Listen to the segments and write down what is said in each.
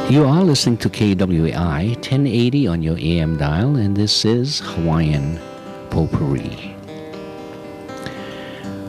You are listening to KWI 1080 on your AM dial, and this is Hawaiian Potpourri.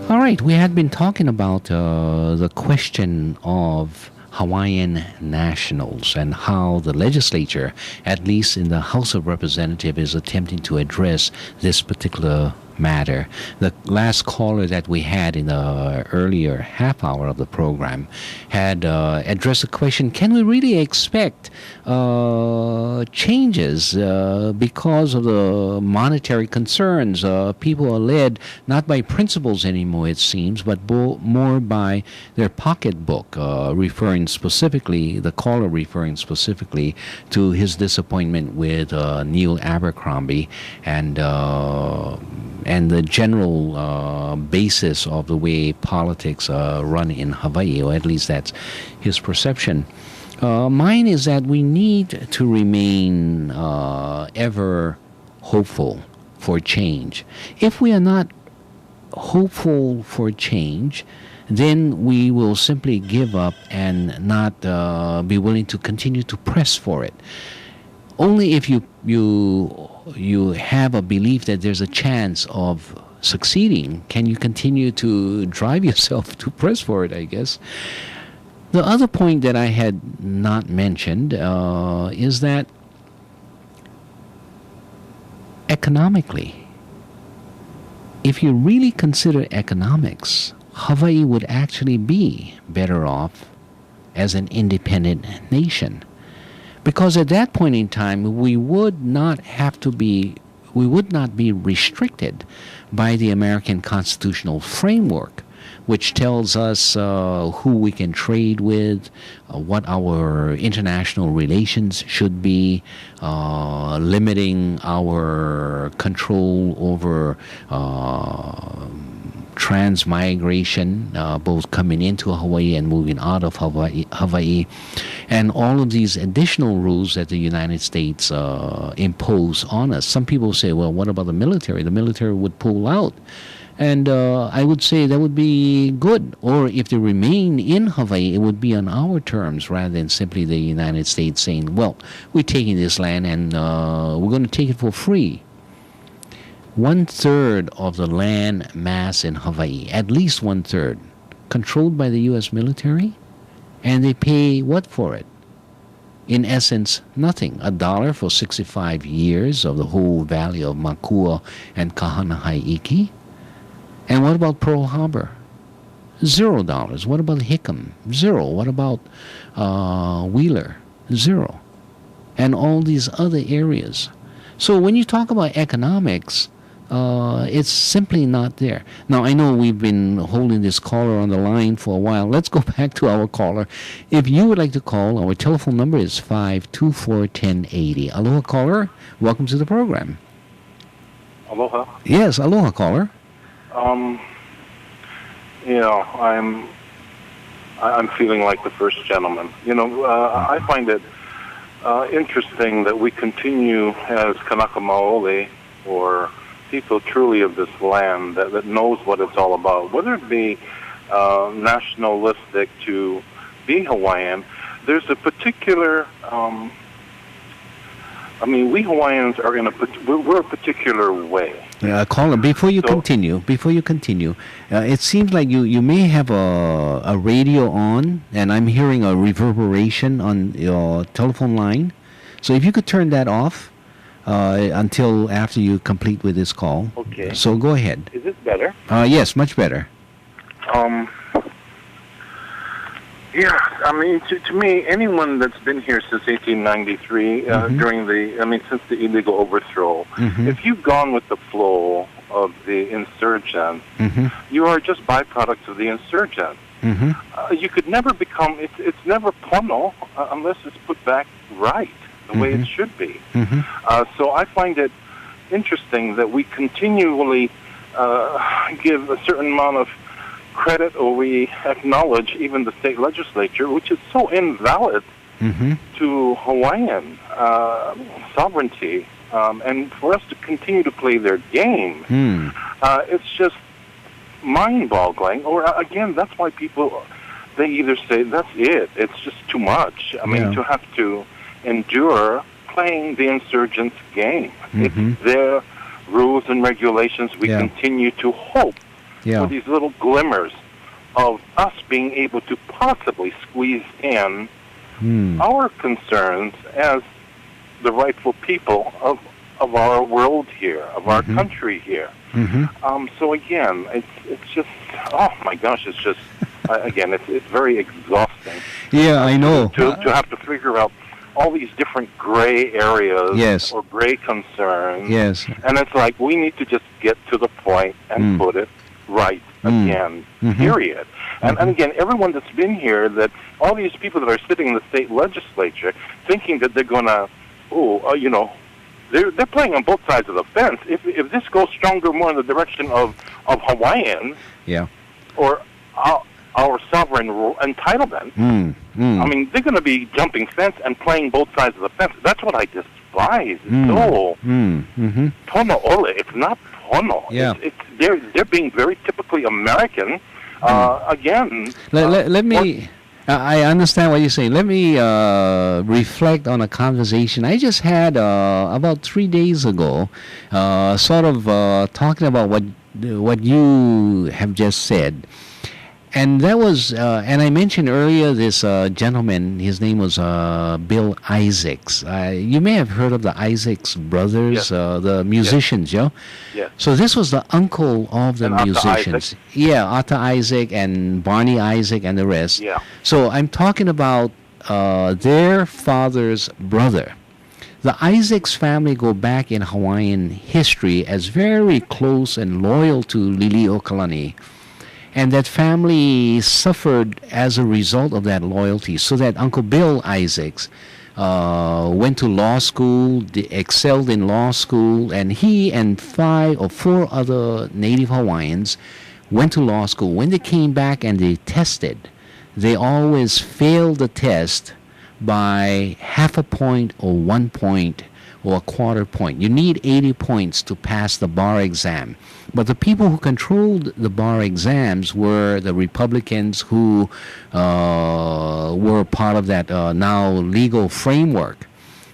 All right, we had been talking about the question of Hawaiian nationals and how the legislature, at least in the House of Representatives, is attempting to address this particular matter. The last caller that we had in the earlier half hour of the program had addressed the question, can we really expect changes because of the monetary concerns? People are led not by principles anymore, it seems, but more by their pocketbook, referring specifically, the caller referring specifically to his disappointment with Neil Abercrombie and the general basis of the way politics run in Hawaii, or at least that's his perception. Mine is that we need to remain ever hopeful for change. If we are not hopeful for change, then we will simply give up and not be willing to continue to press for it. Only if you have a belief that there's a chance of succeeding can you continue to drive yourself to press for it, I guess. The other point that I had not mentioned is that economically, if you really consider economics, Hawaii would actually be better off as an independent nation. Because at that point in time, we would not be restricted by the American constitutional framework, which tells us who we can trade with, what our international relations should be, limiting our control over transmigration, both coming into Hawaii and moving out of Hawaii, and all of these additional rules that the United States impose on us. Some people say, well, what about the military? The military would pull out. And I would say that would be good. Or if they remain in Hawaii, it would be on our terms rather than simply the United States saying, well, we're taking this land and we're going to take it for free. 1/3 of the land mass in Hawaii, at least 1/3, controlled by the U.S. military, and they pay what for it? In essence, nothing. $1 for 65 years of the whole valley of Makua and Kahanahaiki. And what about Pearl Harbor? $0. What about Hickam? 0. What about Wheeler? 0. And all these other areas. So when you talk about economics, it's simply not there. Now, I know we've been holding this caller on the line for a while. Let's go back to our caller. If you would like to call, our telephone number is 524-1080. Aloha, caller. Welcome to the program. Aloha. Yes, aloha, caller. I'm feeling like the first gentleman. I find it interesting that we continue as Kanaka Maoli, or people truly of this land that knows what it's all about, whether it be nationalistic to be Hawaiian. There's a particular, we Hawaiians are we're a particular way. Caller, before you continue, it seems like you may have a radio on, and I'm hearing a reverberation on your telephone line. So if you could turn that off until after you complete with this call. Okay. So go ahead. Is this better? Yes, much better. To me, anyone that's been here since 1893, since the illegal overthrow, if you've gone with the flow of the insurgents, you are just byproducts of the insurgents. You could never become, it's never pono unless it's put back right, the way it should be. So I find it interesting that we continually give a certain amount of credit, or we acknowledge even the state legislature, which is so invalid to Hawaiian sovereignty, and for us to continue to play their game, it's just mind-boggling. Or again, that's why people they either say, that's it, it's just too much. I mean, to have to endure playing the insurgents' game. It's their rules and regulations. We continue to hope for these little glimmers of us being able to possibly squeeze in our concerns as the rightful people of our world here, of our country here. So again, it's just, oh my gosh, it's just, again, it's very exhausting. Yeah, I know. To have to figure out all these different gray areas or gray concerns. Yes. And it's like, we need to just get to the point and put it right again, period. And again, everyone that's been here, that all these people that are sitting in the state legislature thinking that they're going to, they're playing on both sides of the fence. If this goes stronger more in the direction of Hawaiians or our sovereign entitlement, I mean, they're going to be jumping fence and playing both sides of the fence. That's what I despise. So, pono ole, it's not pono. Yeah. They're being very typically American. Again, let me. I understand what you're saying. Let me reflect on a conversation I just had about 3 days ago, sort of talking about what you have just said. And that was, and I mentioned earlier this gentleman, his name was Bill Isaacs. You may have heard of the Isaacs brothers, the musicians, Yes. So this was the uncle of the musicians. Otto Isaac and Barney Isaac and the rest. Yeah. So I'm talking about their father's brother. The Isaacs family go back in Hawaiian history as very close and loyal to Liliuokalani. And that family suffered as a result of that loyalty. So that Uncle Bill Isaacs went to law school, excelled in law school, and he and 5 or 4 other Native Hawaiians went to law school. When they came back and they tested, they always failed the test by half a point or 1 point or a quarter point. You need 80 points to pass the bar exam. But the people who controlled the bar exams were the Republicans who were part of that now legal framework.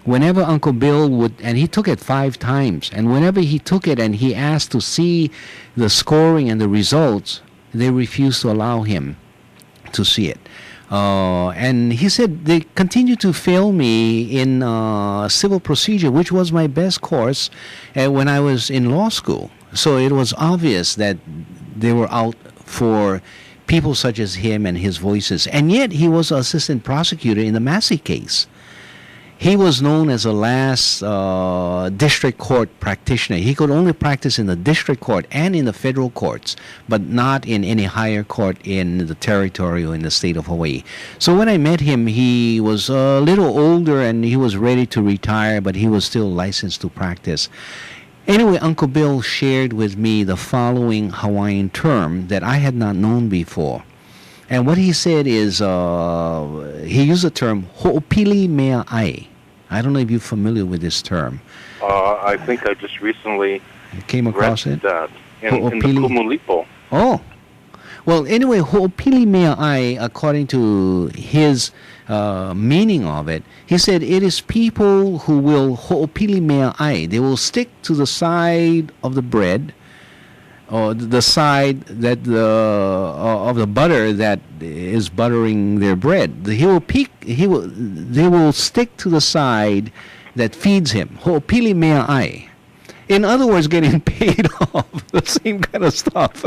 Whenever Uncle Bill would, and he took it 5 times, and whenever he took it and he asked to see the scoring and the results, they refused to allow him to see it. And he said they continued to fail me in civil procedure, which was my best course when I was in law school. So it was obvious that they were out for people such as him and his voices. And yet he was assistant prosecutor in the Massey case. He was known as a last district court practitioner. He could only practice in the district court and in the federal courts, but not in any higher court in the territory or in the state of Hawaii. So when I met him, he was a little older and he was ready to retire, but he was still licensed to practice. Anyway, Uncle Bill shared with me the following Hawaiian term that I had not known before. And what he said is, he used the term ho'opili mea ai. I don't know if you're familiar with this term. I think I just recently came across read it. That in the Kumulipo. Oh. Well, anyway, ho'opili mea ai, according to his meaning of it, he said it is people who will ho'opili mea ai. They will stick to the side of the bread, or the side that of the butter that is buttering their bread. They will stick to the side that feeds him. Ho'opili mea ai. In other words, getting paid off, the same kind of stuff.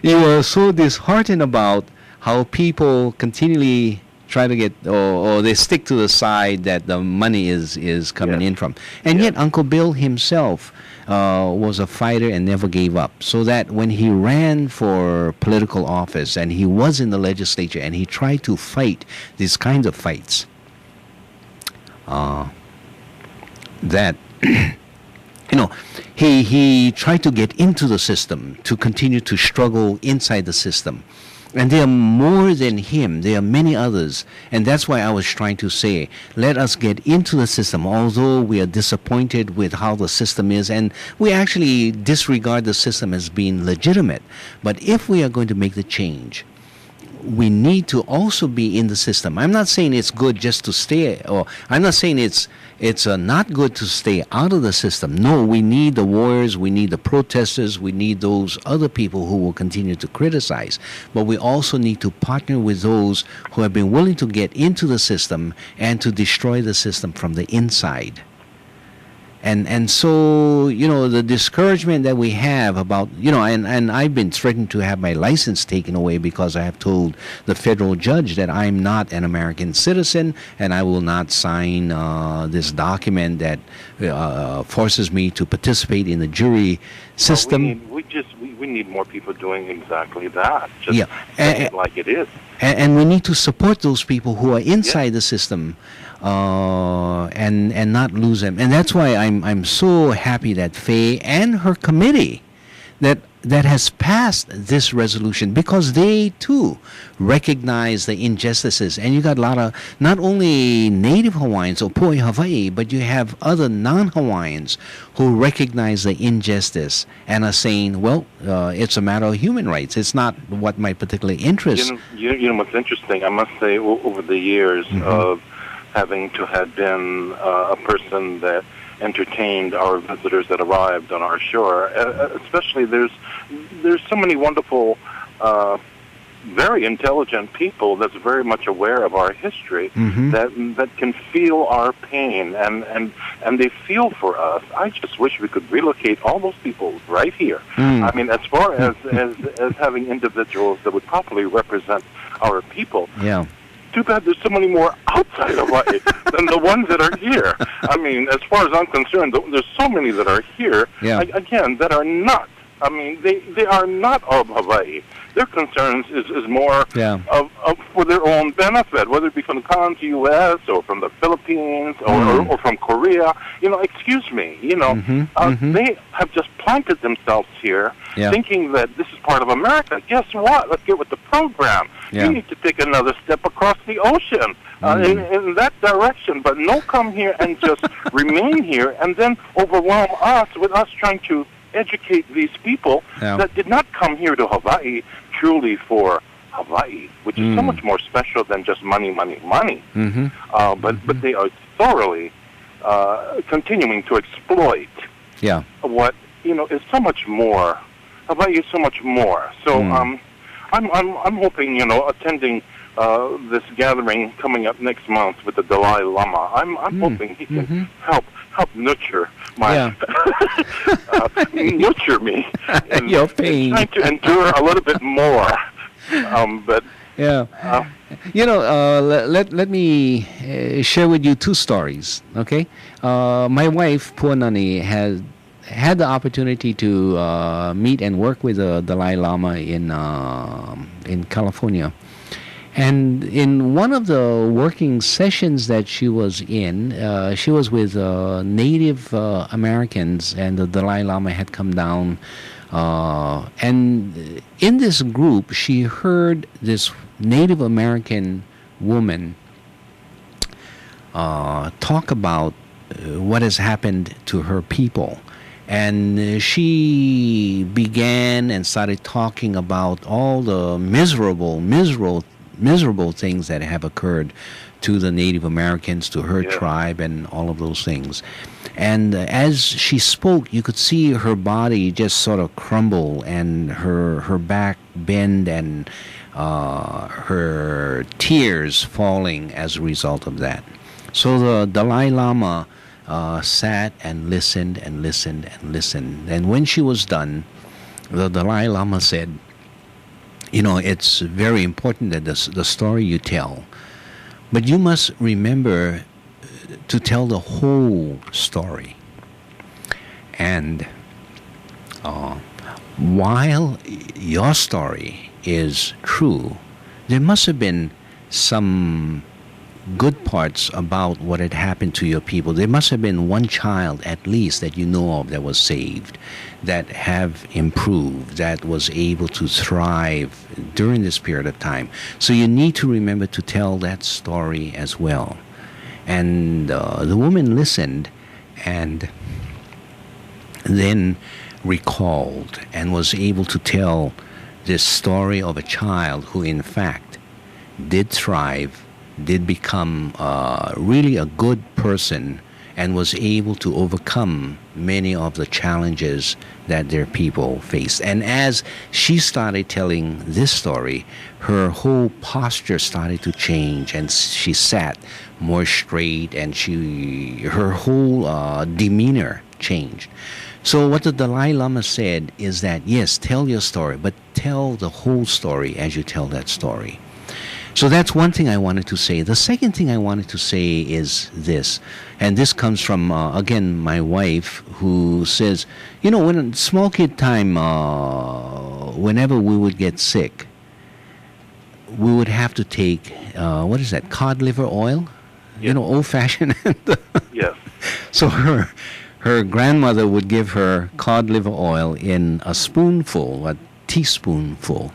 You are so disheartened about how people continually try to get, or they stick to the side that the money is coming in from. And yet Uncle Bill himself was a fighter and never gave up. So that when he ran for political office and he was in the legislature and he tried to fight these kinds of fights, that he tried to get into the system, to continue to struggle inside the system. And there are more than him. There are many others. And that's why I was trying to say, let us get into the system, although we are disappointed with how the system is. And we actually disregard the system as being legitimate. But if we are going to make the change, we need to also be in the system. I'm not saying it's good just to stay, or I'm not saying it's not good to stay out of the system. No, we need the warriors, we need the protesters, we need those other people who will continue to criticize. But we also need to partner with those who have been willing to get into the system and to destroy the system from the inside. And so, the discouragement that we have about, and I've been threatened to have my license taken away because I have told the federal judge that I'm not an American citizen and I will not sign this document that forces me to participate in the jury system. We need more people doing exactly that. Just saying it like it is. And we need to support those people who are inside the system. And not lose them, and that's why I'm so happy that Faye and her committee that has passed this resolution, because they too recognize the injustices. And you got a lot of not only Native Hawaiians or Poi Hawaii, but you have other non-Hawaiians who recognize the injustice and are saying, well, it's a matter of human rights. It's not what my particular interest. You know what's interesting? I must say, over the years of having to have been a person that entertained our visitors that arrived on our shore. Especially, there's so many wonderful, very intelligent people that's very much aware of our history that can feel our pain and they feel for us. I just wish we could relocate all those people right here. I mean, as far as having individuals that would properly represent our people. Yeah. Too bad there's so many more outside Hawaii than the ones that are here. I mean, as far as I'm concerned, there's so many that are here, again, that are not. I mean, they are not of Hawaii. Their concerns is more of for their own benefit, whether it be from the continental U.S. or from the Philippines or from Korea. Excuse me. They have just planted themselves here, thinking that this is part of America. Guess what? Let's get with the program. You need to take another step across the ocean in that direction, but no come here and just remain here and then overwhelm us with us trying to educate these people that did not come here to Hawaii truly for Hawaii, which is so much more special than just money, money, money. But they are thoroughly continuing to exploit what is so much more. Hawaii is so much more. So I'm hoping, attending this gathering coming up next month with the Dalai Lama. I'm hoping he can help nurture my nurture me and your pain, trying to endure a little bit more. But let me share with you two stories. Okay, my wife Puanani has had the opportunity to meet and work with the Dalai Lama in California. And in one of the working sessions that she was in, she was with Native Americans, and the Dalai Lama had come down. And in this group, she heard this Native American woman talk about what has happened to her people. And she began and started talking about all the miserable things that have occurred to the Native Americans, to her tribe, and all of those things. And as she spoke, you could see her body just sort of crumble, and her back bend, and her tears falling as a result of that. So the Dalai Lama sat and listened and listened and listened. And when she was done, the Dalai Lama said, it's very important that the story you tell, but you must remember to tell the whole story. And while your story is true, there must have been some good parts about what had happened to your people. There must have been one child at least that you know of that was saved, that have improved, that was able to thrive during this period of time. So you need to remember to tell that story as well. And the woman listened and then recalled and was able to tell this story of a child who in fact did thrive, did become really a good person, and was able to overcome many of the challenges that their people faced. And as she started telling this story, her whole posture started to change, and she sat more straight, and her whole demeanor changed. So what the Dalai Lama said is that, yes, tell your story, but tell the whole story as you tell that story. So that's one thing I wanted to say. The second thing I wanted to say is this, and this comes from, again, my wife, who says, you know, when small kid time, whenever we would get sick, we would have to take, what is that, cod liver oil? Yes. You know, old-fashioned. Yes. So her grandmother would give her cod liver oil in a spoonful, a teaspoonful.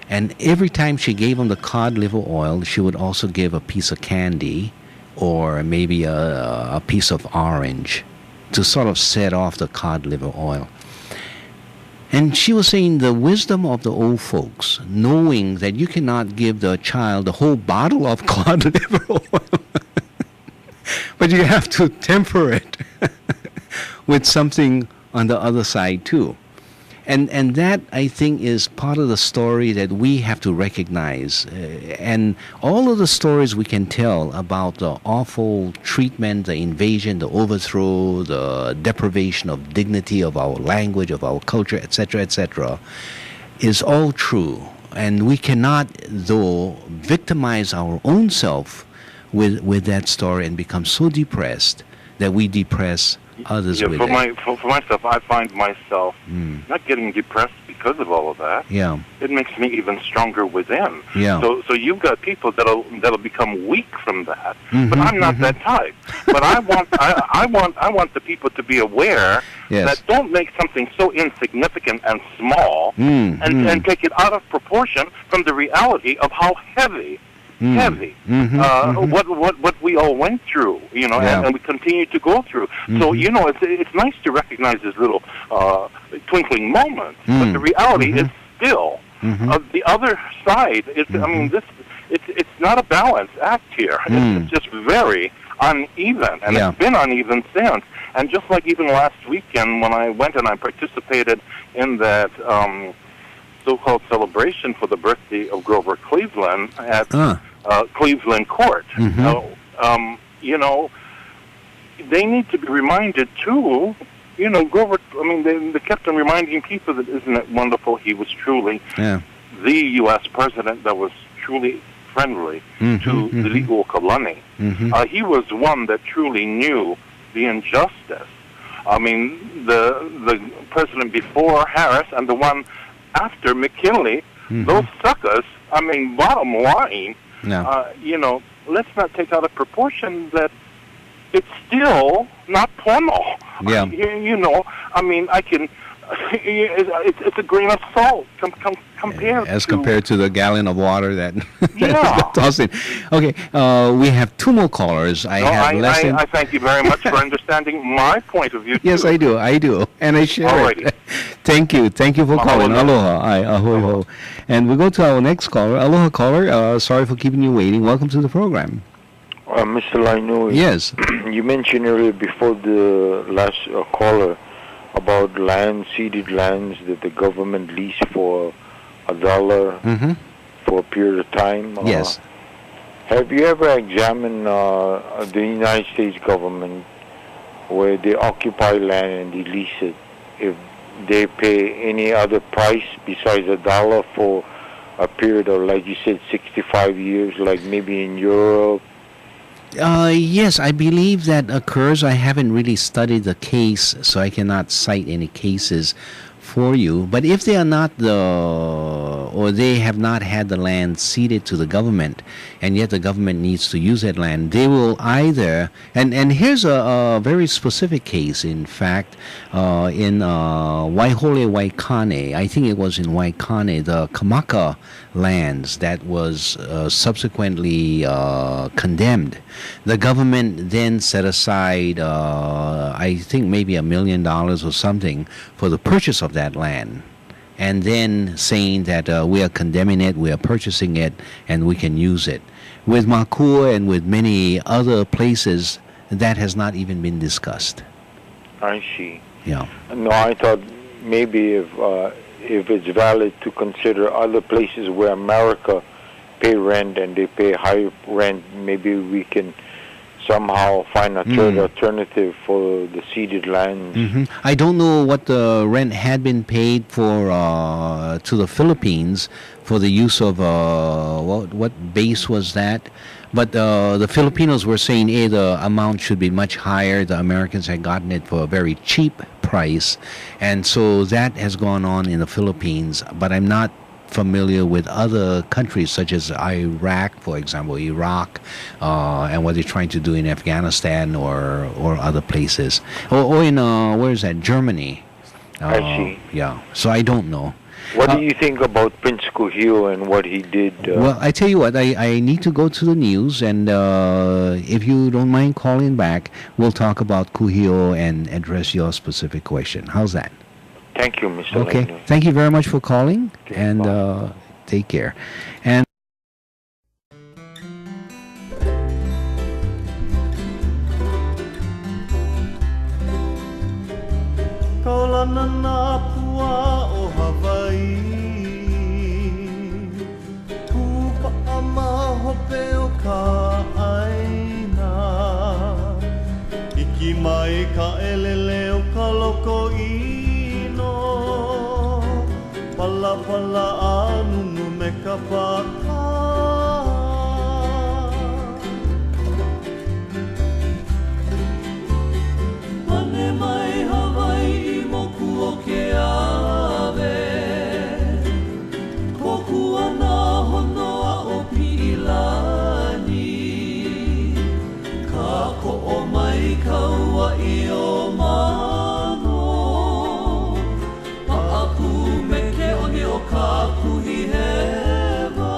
And every time she gave him the cod liver oil, she would also give a piece of candy or maybe a piece of orange to sort of set off the cod liver oil. And she was saying the wisdom of the old folks, knowing that you cannot give the child the whole bottle of cod liver oil, but you have to temper it with something on the other side too. And that, I think, is part of the story that we have to recognize. And all of the stories we can tell about the awful treatment, the invasion, the overthrow, the deprivation of dignity of our language, of our culture, etc., is all true. And we cannot, though, victimize our own self with that story and become so depressed that we depress others with for it. For myself, I find myself not getting depressed because of all of that. Yeah. It makes me even stronger within. Yeah. So you've got people that'll become weak from that. But I'm not that type. But I want the people to be aware that don't make something so insignificant and small and take it out of proportion from the reality of how heavy what we all went through, you know, and we continue to go through. So, you know, it's nice to recognize this little twinkling moment, but the reality is still the other side. I mean, it's not a balanced act here. It's just very uneven, and it's been uneven since. And just like even last weekend when I went and I participated in that so-called celebration for the birthday of Grover Cleveland at Cleveland Court. You know, they need to be reminded too. You know, Grover. I mean, they kept on reminding people that isn't it wonderful? He was truly the U.S. president that was truly friendly to the legal Kalani. He was one that truly knew the injustice. I mean, the president before Harris and the one after McKinley, those suckers, I mean, bottom line, you know, let's not take out of proportion that it's still not porno. Yeah. You know, I mean, I can, it's a grain of salt compared to the gallon of water that yeah. tossed in. Okay, we have two more callers. I thank you very much for understanding my point of view. Yes, too. I do, and I share it. Thank you for calling. Aloha. Ahoy. And we go to our next caller. Aloha, caller. Sorry for keeping you waiting. Welcome to the program. Mr. Lainui. Yes. You mentioned earlier before the last caller about ceded lands that the government leased for $1 for a period of time. Yes. Have you ever examined the United States government where they occupy land and they lease it, if they pay any other price besides $1 for a period of, like you said, 65 years, like maybe in Europe? Yes, I believe that occurs. I haven't really studied the case, so I cannot cite any cases for you. But if they are not or they have not had the land ceded to the government, and yet the government needs to use that land, they will either, and here's a very specific case, in fact, in Waihole, Waikane, I think it was in Waikane, the Kamaka lands that was subsequently condemned. The government then set aside, I think maybe $1 million or something for the purchase of that land. and then saying that we are condemning it, we are purchasing it, and we can use it. With Makua and with many other places, that has not even been discussed. I see. Yeah. No, I thought maybe if it's valid to consider other places where America pay rent and they pay high rent, maybe we can somehow find a third alternative for the ceded land. I don't know what the rent had been paid for to the Philippines for the use of what base was that, but the Filipinos were saying the amount should be much higher. The Americans had gotten it for a very cheap price, and so that has gone on in the Philippines, but I'm not familiar with other countries such as Iraq, for example, Iraq, and what they're trying to do in Afghanistan or other places, or in where is that, Germany. I see. Yeah, so I don't know. What do you think about Prince Kuhio and what he did? Well, I tell you what, I need to go to the news, and if you don't mind calling back, we'll talk about Kuhio and address your specific question. How's that? Thank you, Mr. Okay. Leno. Thank you very much for calling, Okay, and take care. And Kaulana na pua o Hawaii Kupa ama hope o ka aina Iki mai ka elele o ka loko ino Pala pala anunu me ka paka Mane mai Hawaii moku o ke ave Koku ana honoa o Pilani Ka ko'o mai kaua I o mano Pa'aku me ke oni o ka kuhi hewa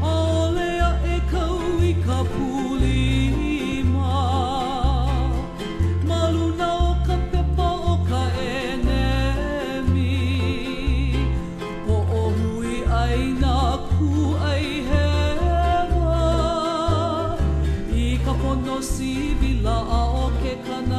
Aolea e kau I ka pulima Maluna o ka pepa o ka enemi Ho'ohui ai nā ku ai hewa I ka pono sibila a o ke kana